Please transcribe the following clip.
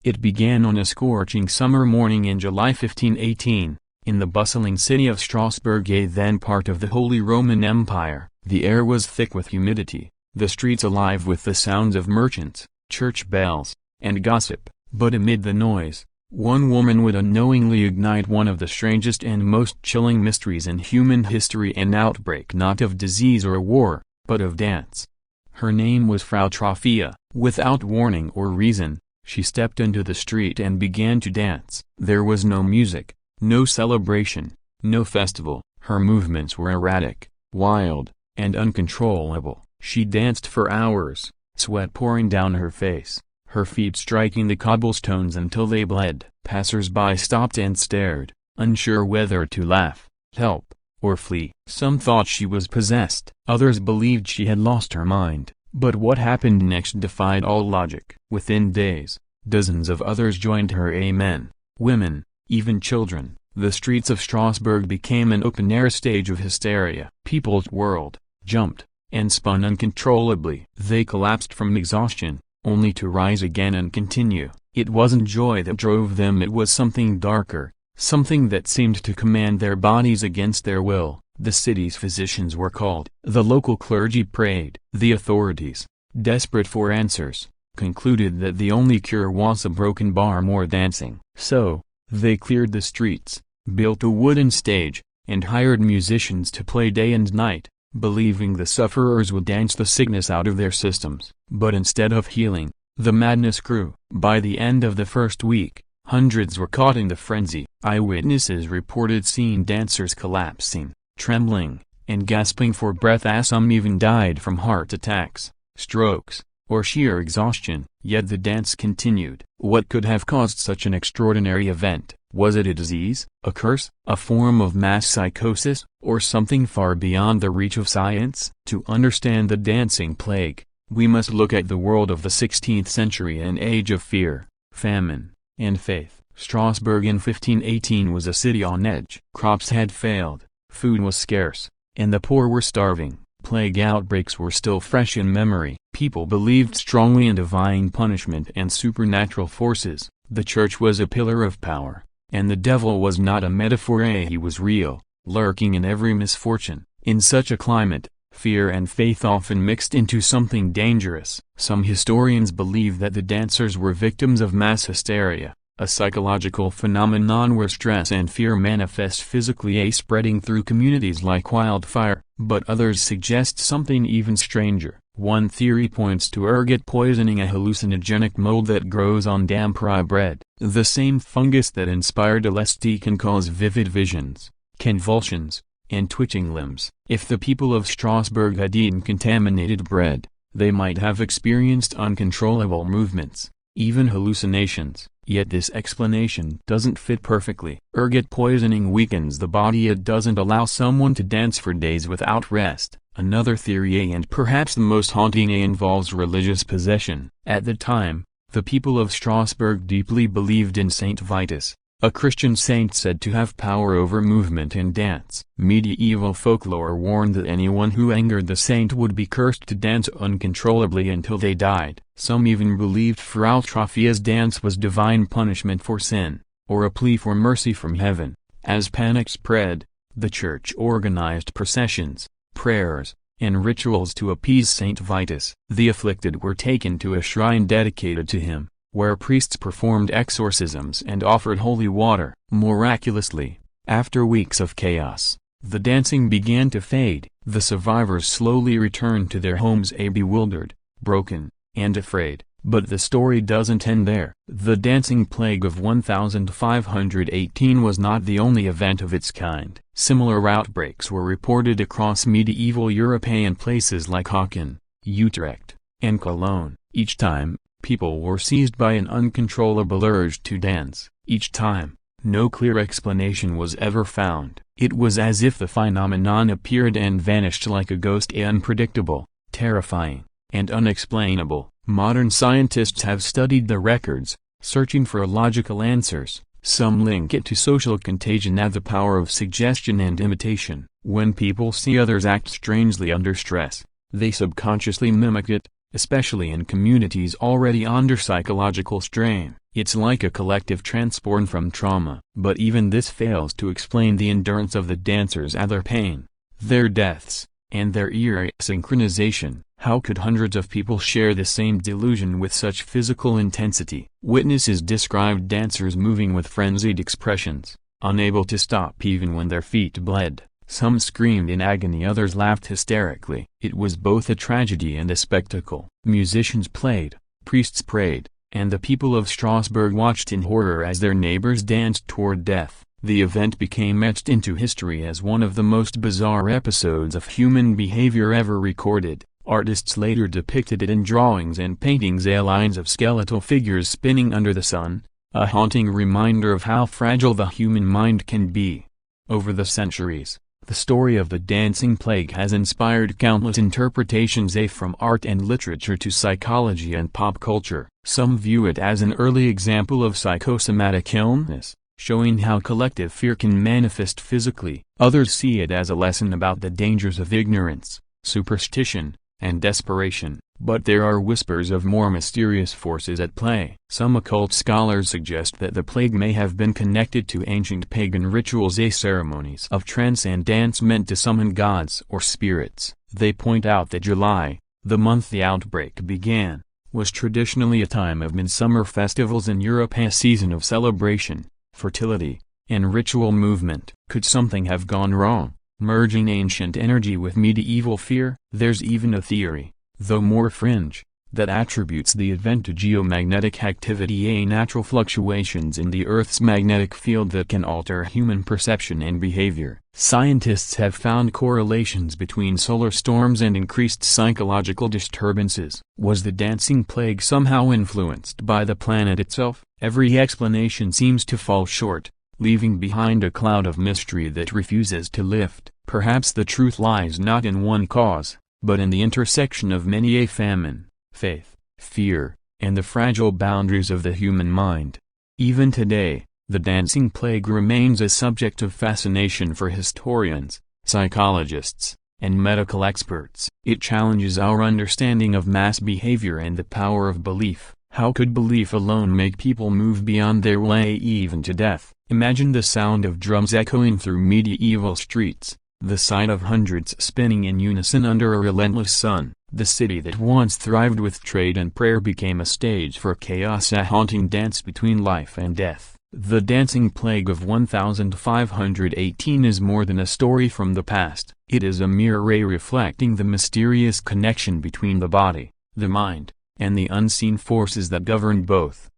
It began on a scorching summer morning in July 1518, in the bustling city of Strasbourg, a then part of the Holy Roman Empire. The air was thick with humidity, the streets alive with the sounds of merchants, church bells, and gossip. But amid the noise, one woman would unknowingly ignite one of the strangest and most chilling mysteries in human history, an outbreak not of disease or war, but of dance. Her name was Frau Trophia. Without warning or reason, she stepped into the street and began to dance. There was no music, no celebration, no festival. Her movements were erratic, wild, and uncontrollable. She danced for hours, sweat pouring down her face, her feet striking the cobblestones until they bled. Passers-by stopped and stared, unsure whether to laugh, help, or flee. Some thought she was possessed. Others believed she had lost her mind. But what happened next defied all logic. Within days, dozens of others joined her, men, women, even children. The streets of Strasbourg became an open-air stage of hysteria. People whirled, jumped, and spun uncontrollably. They collapsed from exhaustion, only to rise again and continue. It wasn't joy that drove them, it was something darker, something that seemed to command their bodies against their will. The city's physicians were called. The local clergy prayed. The authorities, desperate for answers, concluded that the only cure was a broken bar, more dancing. So, they cleared the streets, built a wooden stage, and hired musicians to play day and night, believing the sufferers would dance the sickness out of their systems. But instead of healing, the madness grew. By the end of the first week, hundreds were caught in the frenzy. Eyewitnesses reported seeing dancers collapsing, trembling, and gasping for breath, as some even died from heart attacks, strokes, or sheer exhaustion. Yet the dance continued. What could have caused such an extraordinary event? Was it a disease, a curse, a form of mass psychosis, or something far beyond the reach of science? To understand the dancing plague, we must look at the world of the 16th century, an age of fear, famine, and faith. Strasbourg in 1518 was a city on edge. Crops had failed, food was scarce, and the poor were starving. Plague outbreaks were still fresh in memory. People believed strongly in divine punishment and supernatural forces. The church was a pillar of power, and the devil was not a metaphor, he was real, lurking in every misfortune. In such a climate, fear and faith often mixed into something dangerous. Some historians believe that the dancers were victims of mass hysteria, a psychological phenomenon where stress and fear manifest physically, spreading through communities like wildfire. But others suggest something even stranger. One theory points to ergot poisoning, a hallucinogenic mold that grows on damp rye bread. The same fungus that inspired LSD can cause vivid visions, convulsions, and twitching limbs. If the people of Strasbourg had eaten contaminated bread, they might have experienced uncontrollable movements, even hallucinations. Yet this explanation doesn't fit perfectly. Ergot poisoning weakens the body, it doesn't allow someone to dance for days without rest. Another theory, and perhaps the most haunting, involves religious possession. At the time, the people of Strasbourg deeply believed in Saint Vitus, a Christian saint said to have power over movement and dance. Medieval folklore warned that anyone who angered the saint would be cursed to dance uncontrollably until they died. Some even believed Frau Trophia's dance was divine punishment for sin, or a plea for mercy from heaven. As panic spread, the church organized processions, prayers, and rituals to appease Saint Vitus. The afflicted were taken to a shrine dedicated to him, where priests performed exorcisms and offered holy water. Miraculously, after weeks of chaos, the dancing began to fade. The survivors slowly returned to their homes, bewildered, broken, and afraid. But the story doesn't end there. The dancing plague of 1518 was not the only event of its kind. Similar outbreaks were reported across medieval European places like Aachen, Utrecht, and Cologne. Each time, people were seized by an uncontrollable urge to dance. Each time, no clear explanation was ever found. It was as if the phenomenon appeared and vanished like a ghost, unpredictable, terrifying, and unexplainable. Modern scientists have studied the records, searching for logical answers. Some link it to social contagion and the power of suggestion and imitation. When people see others act strangely under stress, they subconsciously mimic it, especially in communities already under psychological strain. It's like a collective transport from trauma. But even this fails to explain the endurance of the dancers and their pain, their deaths, and their eerie synchronization. How could hundreds of people share the same delusion with such physical intensity? Witnesses described dancers moving with frenzied expressions, unable to stop even when their feet bled. Some screamed in agony, others laughed hysterically. It was both a tragedy and a spectacle. Musicians played, priests prayed, and the people of Strasbourg watched in horror as their neighbors danced toward death. The event became etched into history as one of the most bizarre episodes of human behavior ever recorded. Artists later depicted it in drawings and paintings, lines of skeletal figures spinning under the sun, a haunting reminder of how fragile the human mind can be. Over the centuries, the story of the dancing plague has inspired countless interpretations, from art and literature to psychology and pop culture. Some view it as an early example of psychosomatic illness, showing how collective fear can manifest physically. Others see it as a lesson about the dangers of ignorance, superstition, and desperation. But there are whispers of more mysterious forces at play. Some occult scholars suggest that the plague may have been connected to ancient pagan rituals, ceremonies of trance and dance meant to summon gods or spirits. They point out that July, the month the outbreak began, was traditionally a time of midsummer festivals in Europe, a season of celebration, fertility, and ritual movement. Could something have gone wrong, merging ancient energy with medieval fear? There's even a theory, though more fringe, that attributes the event to geomagnetic activity, natural fluctuations in the Earth's magnetic field that can alter human perception and behavior. Scientists have found correlations between solar storms and increased psychological disturbances. Was the dancing plague somehow influenced by the planet itself? Every explanation seems to fall short, leaving behind a cloud of mystery that refuses to lift. Perhaps the truth lies not in one cause, but in the intersection of many: a famine, faith, fear, and the fragile boundaries of the human mind. Even today, the dancing plague remains a subject of fascination for historians, psychologists, and medical experts. It challenges our understanding of mass behavior and the power of belief. How could belief alone make people move beyond their way, even to death? Imagine the sound of drums echoing through medieval streets, the sight of hundreds spinning in unison under a relentless sun. The city that once thrived with trade and prayer became a stage for chaos, a haunting dance between life and death. The dancing plague of 1518 is more than a story from the past. It is a mirror reflecting the mysterious connection between the body, the mind, and the unseen forces that govern both.